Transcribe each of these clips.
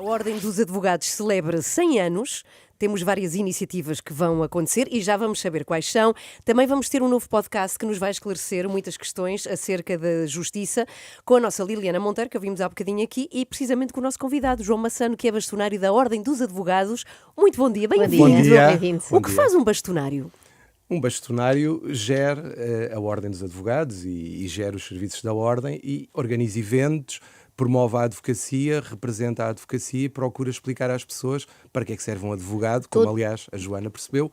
Ordem dos Advogados celebra 100 anos. Temos várias iniciativas que vão acontecer e já vamos saber quais são. Também vamos ter um novo podcast que nos vai esclarecer muitas questões acerca da justiça com a nossa Liliana Monteiro, que ouvimos há bocadinho aqui, e precisamente com o nosso convidado, João Massano, que é bastonário da Ordem dos Advogados. Muito bom dia, bem-vindo. Bom dia. Bem-vindo. O que faz um bastonário? Um bastonário gera a Ordem dos Advogados e gera os serviços da Ordem e organiza eventos, promove a advocacia, representa a advocacia e procura explicar às pessoas para que é que serve um advogado, como aliás a Joana percebeu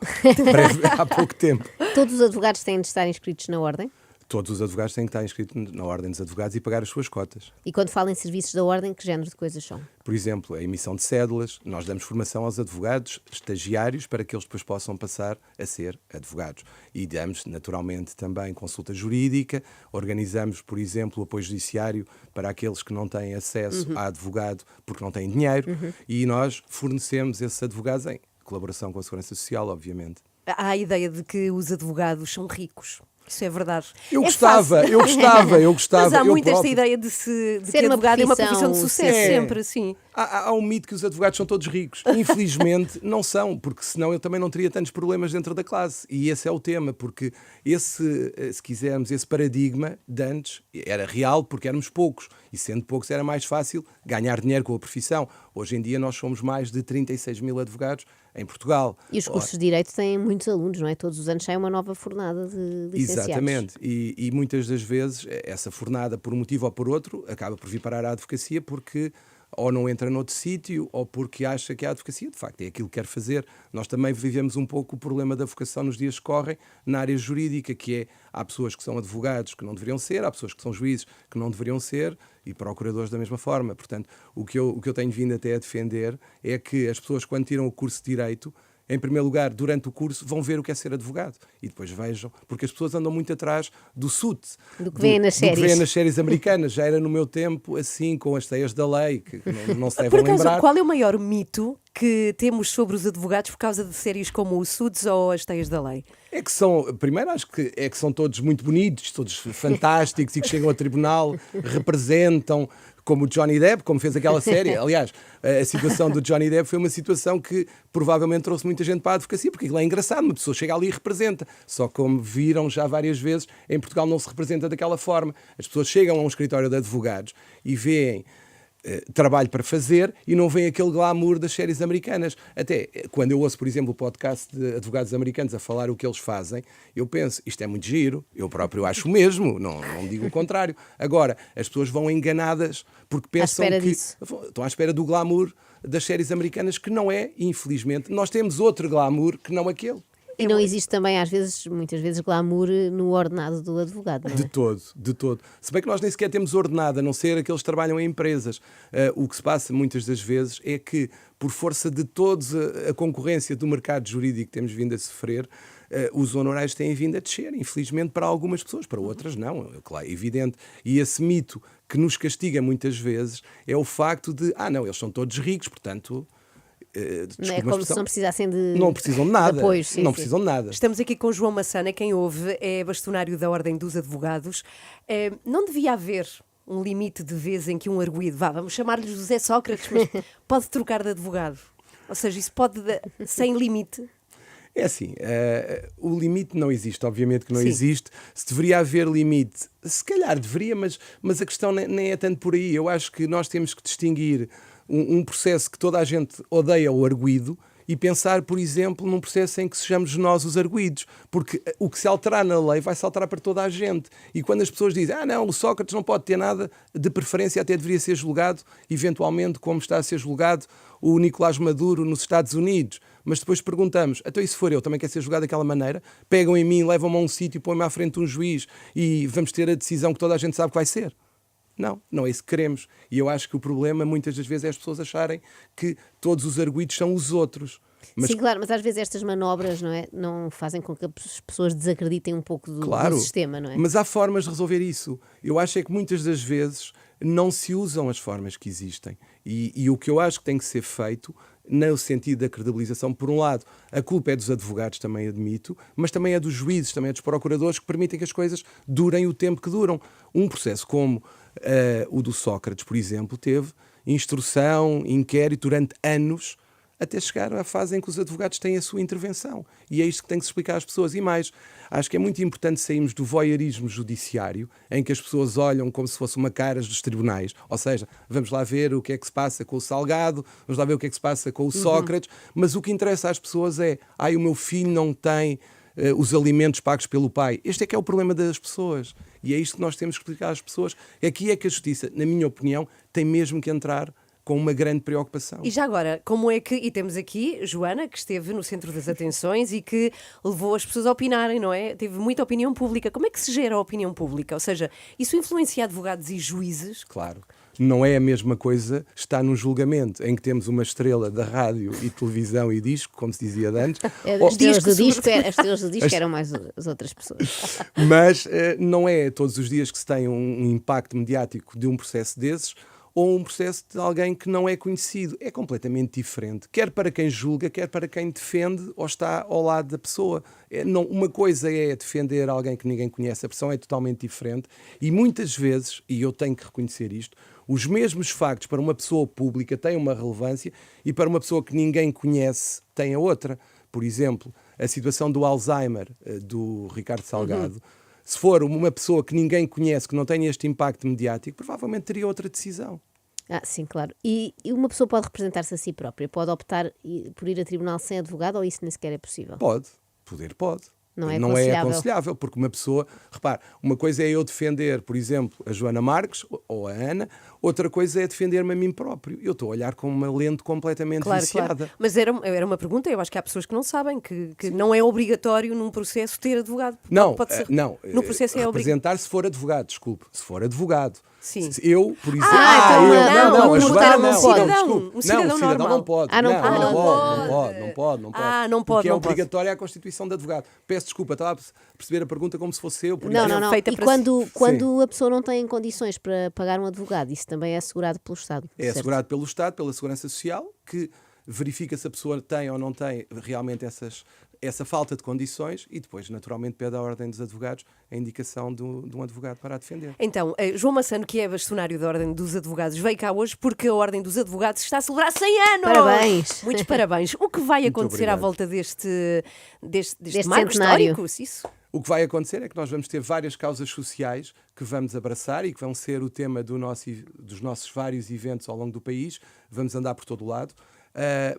há pouco tempo. Todos os advogados têm de estar inscritos na Ordem? Todos os advogados têm que estar inscritos na Ordem dos Advogados e pagar as suas cotas. E quando falam em serviços da Ordem, que género de coisas são? Por exemplo, a emissão de cédulas. Nós damos formação aos advogados estagiários para que eles depois possam passar a ser advogados. E damos, naturalmente, também consulta jurídica. Organizamos, por exemplo, o apoio judiciário para aqueles que não têm acesso a advogado porque não têm dinheiro. E nós fornecemos esses advogados em colaboração com a Segurança Social, obviamente. Há a ideia de que os advogados são ricos. Isso é verdade. Eu É gostava. Mas há eu muito esta próprio. ideia de que uma advogado é uma profissão, profissão de sucesso, é. sempre assim. Há um mito que os advogados são todos ricos. Infelizmente não são, porque senão eu também não teria tantos problemas dentro da classe. E esse é o tema, porque se quisermos, esse paradigma de antes era real porque éramos poucos. E sendo poucos era mais fácil ganhar dinheiro com a profissão. Hoje em dia nós somos mais de 36 mil advogados em Portugal. E os cursos de Direito têm muitos alunos, não é? Todos os anos sai uma nova fornada de licenciados. Exatamente. E muitas das vezes essa fornada, por um motivo ou por outro, acaba por vir parar à advocacia porque ou não entra noutro sítio, ou porque acha que a advocacia, de facto, é aquilo que quer fazer. Nós também vivemos um pouco o problema da vocação nos dias que correm na área jurídica, que é, há pessoas que são advogados que não deveriam ser, há pessoas que são juízes que não deveriam ser, e procuradores da mesma forma. Portanto, o que eu tenho vindo até a defender é que as pessoas, quando tiram o curso de Direito, em primeiro lugar, durante o curso, vão ver o que é ser advogado. E depois vejam, porque as pessoas andam muito atrás do SUT. Do que vêem nas séries. Do que vêem nas séries americanas. Já era no meu tempo assim, com as teias da lei, que não se devem Por acaso, lembrar. qual é o maior mito que temos sobre os advogados por causa de séries como o Suits ou as Teias da Lei? É que são, primeiro acho que são todos muito bonitos, todos fantásticos e que chegam ao tribunal, representam, como o Johnny Depp, como fez aquela série. Aliás, a situação do Johnny Depp foi uma situação que provavelmente trouxe muita gente para a advocacia, porque aquilo é engraçado, uma pessoa chega ali e representa. Só que, como viram já várias vezes, em Portugal não se representa daquela forma. As pessoas chegam a um escritório de advogados e veem trabalho para fazer e não vem aquele glamour das séries americanas. Até quando eu ouço, por exemplo, o podcast de advogados americanos a falar o que eles fazem, eu penso, isto é muito giro, eu próprio acho o mesmo, não digo o contrário. Agora, as pessoas vão enganadas porque pensam que estão à espera do glamour das séries americanas, que não é, infelizmente. Nós temos outro glamour que não aquele. E não existe também, muitas vezes, glamour no ordenado do advogado, não é? De todo. Se bem que nós nem sequer temos ordenado, a não ser aqueles que trabalham em empresas. O que se passa muitas das vezes é que, por força de todos a concorrência do mercado jurídico que temos vindo a sofrer, os honorários têm vindo a descer, infelizmente, para algumas pessoas, para outras não, claro, é evidente. E esse mito que nos castiga muitas vezes é o facto de, não, eles são todos ricos, portanto... Não é como se não precisassem de Não precisam de nada. De apoio, sim, sim. Precisam de nada. Estamos aqui com João Massano, quem ouve, é bastonário da Ordem dos Advogados. Não devia haver um limite de vezes em que um arguido, vamos chamar-lhe José Sócrates, mas pode trocar de advogado? Ou seja, isso pode, sem limite? É assim, o limite não existe, obviamente que não Sim. existe. Se deveria haver limite, se calhar deveria, mas a questão nem é tanto por aí. Eu acho que nós temos que distinguir um processo que toda a gente odeia, o arguido, e pensar, por exemplo, num processo em que sejamos nós os arguidos. Porque o que se alterar na lei vai se alterar para toda a gente. E quando as pessoas dizem, não, o Sócrates não pode ter nada, de preferência até deveria ser julgado, eventualmente, como está a ser julgado o Nicolás Maduro nos Estados Unidos. Mas depois perguntamos, então e se for eu, também quer ser julgado daquela maneira? Pegam em mim, levam-me a um sítio, põem-me à frente de um juiz e vamos ter a decisão que toda a gente sabe que vai ser? Não é isso que queremos. E eu acho que o problema, muitas das vezes, é as pessoas acharem que todos os arguidos são os outros. Sim, claro, mas às vezes estas manobras, não é, não fazem com que as pessoas desacreditem um pouco do sistema, não é? Mas há formas de resolver isso. Eu acho é que muitas das vezes não se usam as formas que existem. E o que eu acho que tem que ser feito, no sentido da credibilização, por um lado, a culpa é dos advogados, também admito, mas também é dos juízes, também é dos procuradores, que permitem que as coisas durem o tempo que duram. Um processo como o do Sócrates, por exemplo, teve instrução, inquérito durante anos, até chegar à fase em que os advogados têm a sua intervenção. E é isto que tem que se explicar às pessoas. E mais, acho que é muito importante sairmos do voyeurismo judiciário, em que as pessoas olham como se fosse uma caras dos tribunais. Ou seja, vamos lá ver o que é que se passa com o Salgado, vamos lá ver o que é que se passa com o Sócrates, mas o que interessa às pessoas é: o meu filho não tem os alimentos pagos pelo pai. Este é que é o problema das pessoas. E é isto que nós temos que explicar às pessoas. Aqui é que a justiça, na minha opinião, tem mesmo que entrar com uma grande preocupação. E já agora, como é que... E temos aqui Joana, que esteve no centro das atenções e que levou as pessoas a opinarem, não é? Teve muita opinião pública. Como é que se gera a opinião pública? Ou seja, isso influencia advogados e juízes? Claro. Não é a mesma coisa estar num julgamento em que temos uma estrela da rádio e televisão e disco, como se dizia antes. As estrelas do disco eram mais as outras pessoas. Mas não é todos os dias que se tem um impacto mediático de um processo desses, ou um processo de alguém que não é conhecido. É completamente diferente, quer para quem julga, quer para quem defende ou está ao lado da pessoa. Uma coisa é defender alguém que ninguém conhece, a pressão é totalmente diferente, e muitas vezes, e eu tenho que reconhecer isto, os mesmos factos para uma pessoa pública têm uma relevância e para uma pessoa que ninguém conhece tem a outra. Por exemplo, a situação do Alzheimer, do Ricardo Salgado, se for uma pessoa que ninguém conhece, que não tem este impacto mediático, provavelmente teria outra decisão. Sim, claro. E uma pessoa pode representar-se a si própria? Pode optar por ir a tribunal sem advogado, ou isso nem sequer é possível? Pode. Não é aconselhável, porque uma pessoa... Repare, uma coisa é eu defender, por exemplo, a Joana Marques ou a Ana, outra coisa é defender-me a mim próprio. Eu estou a olhar com uma lente completamente viciada. Claro. Mas era uma pergunta, eu acho que há pessoas que não sabem que não é obrigatório num processo ter advogado. Não, pode ser, não. No processo é representar se for advogado, desculpe. Se for advogado. Sim. Eu, por exemplo... não, a Joana não. Um O cidadão cidadão não pode. Não pode. Não pode. Porque é obrigatória a constituição de advogado. Peço desculpa, estava a perceber a pergunta como se fosse eu. Não. E quando a pessoa não tem condições para pagar um advogado, isso também é assegurado pelo Estado? É certo? assegurado pelo Estado, pela Segurança Social, que verifica se a pessoa tem ou não tem realmente essa falta de condições e depois, naturalmente, pede à Ordem dos Advogados a indicação de um advogado para a defender. Então, João Massano, que é bastonário da Ordem dos Advogados, veio cá hoje porque a Ordem dos Advogados está a celebrar 100 anos! Parabéns! Muitos parabéns. O que vai acontecer à volta deste marco centenário histórico? Isso? O que vai acontecer é que nós vamos ter várias causas sociais que vamos abraçar e que vão ser o tema dos nossos vários eventos ao longo do país. Vamos andar por todo o lado.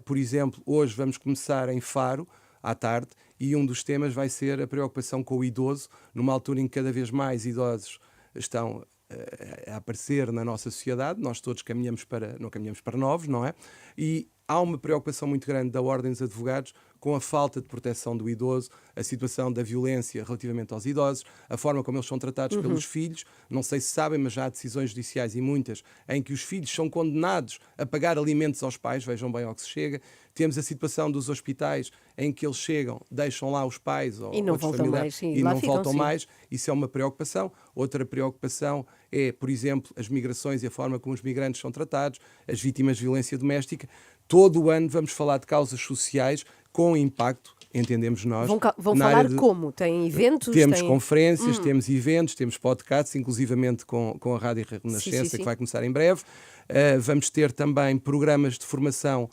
Por exemplo, hoje vamos começar em Faro, à tarde, e um dos temas vai ser a preocupação com o idoso, numa altura em que cada vez mais idosos estão a aparecer na nossa sociedade. Nós todos não caminhamos para novos, não é? E há uma preocupação muito grande da Ordem dos Advogados com a falta de proteção do idoso, a situação da violência relativamente aos idosos, a forma como eles são tratados pelos filhos. Não sei se sabem, mas já há decisões judiciais, e muitas, em que os filhos são condenados a pagar alimentos aos pais. Vejam bem ao que se chega. Temos a situação dos hospitais em que eles chegam, deixam lá os pais ou e não outros voltam familiares mais, e não voltam mais. Isso é uma preocupação. Outra preocupação é, por exemplo, as migrações e a forma como os migrantes são tratados, as vítimas de violência doméstica. Todo o ano vamos falar de causas sociais com impacto, entendemos nós. Vão falar como? Tem eventos? Temos conferências, temos eventos, temos podcasts, inclusivamente com a Rádio Renascença, que vai começar em breve. Vamos ter também programas de formação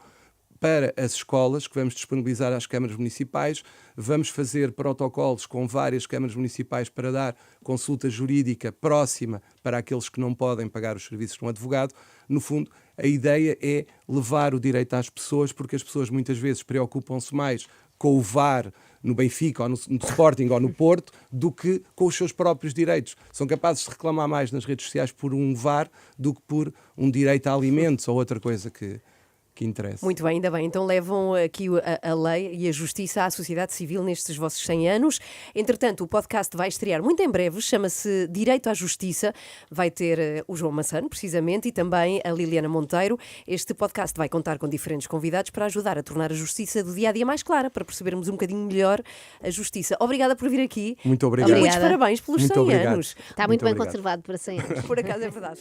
para as escolas, que vamos disponibilizar às câmaras municipais. Vamos fazer protocolos com várias câmaras municipais para dar consulta jurídica próxima para aqueles que não podem pagar os serviços de um advogado. No fundo, a ideia é levar o direito às pessoas, porque as pessoas muitas vezes preocupam-se mais com o VAR no Benfica, ou no Sporting, ou no Porto, do que com os seus próprios direitos. São capazes de reclamar mais nas redes sociais por um VAR do que por um direito a alimentos ou outra coisa que interessa. Muito bem, ainda bem. Então levam aqui a lei e a justiça à sociedade civil nestes vossos 100 anos. Entretanto, o podcast vai estrear muito em breve, chama-se Direito à Justiça. Vai ter o João Massano, precisamente, e também a Liliana Monteiro. Este podcast vai contar com diferentes convidados para ajudar a tornar a justiça do dia-a-dia mais clara, para percebermos um bocadinho melhor a justiça. Obrigada por vir aqui. Muito obrigado. Muitos parabéns pelos 100 anos. Está muito bem conservado para 100 anos. Por acaso é verdade.